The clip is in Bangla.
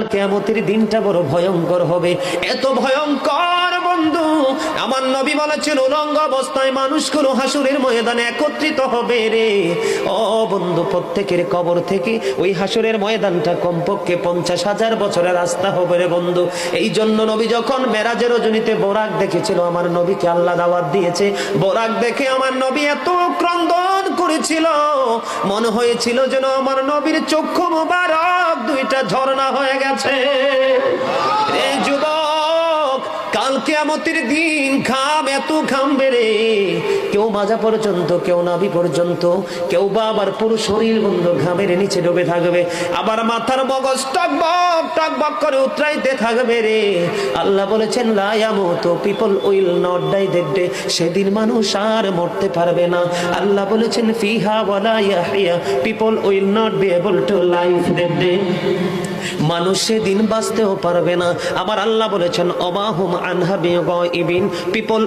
কাল কিয়ামতের দিনটা বড় ভয়ঙ্কর হবে, এত ভয়ঙ্কর বন্ধু। আমার নবী বলেছেন উলঙ্গ অবস্থায় মানুষগুলো হাসরের ময়দানে একত্রিত হবে রে। ও বন্ধু, প্রত্যেকের কবর থেকে ওই হাসরের ময়দানটা কমপক্ষে 50,000 বছরের রাস্তা হবে রে বন্ধু। এই জন্য নবী যখন মেরাজের রজনীতে বোরাক দেখেছিল, আমার নবীকে আল্লাহ দাওয়াত দিয়েছে, বোরাক দেখে আমার নবী এত ক্রন্দন করেছিল, মনে হয়েছিল যেন আমার নবীর চক্ষু মুবারক দুইটা ঝর্ণা হয়ে গেছে। এই যুবক, কাল কিয়ামতের দিন ঘাম এত ঘামবে রে, কেউ মাজা পর্যন্ত, কেউ নাভি পর্যন্ত, কেউ বা আবার পুরো শরীর বন্ধু ঘামের নিচে ডুবে থাকবে, আবার মাথার মগজ টকবক টকবক করে উতরাইতে থাকবে রে। আল্লাহ বলেছেন লা ইয়ামুতু, people will not die that day, সেদিন মানুষ আর মরতে পারবে না। আল্লাহ বলেছেন ফিহা ওয়ালা ইয়াহইয়া, people will not be able to live that day, মানুষ সেদিন বাঁচতেও পারবে না। আবার আল্লাহ বলেছেন ওমা হুম আনহা বিগাইবিন, পিপল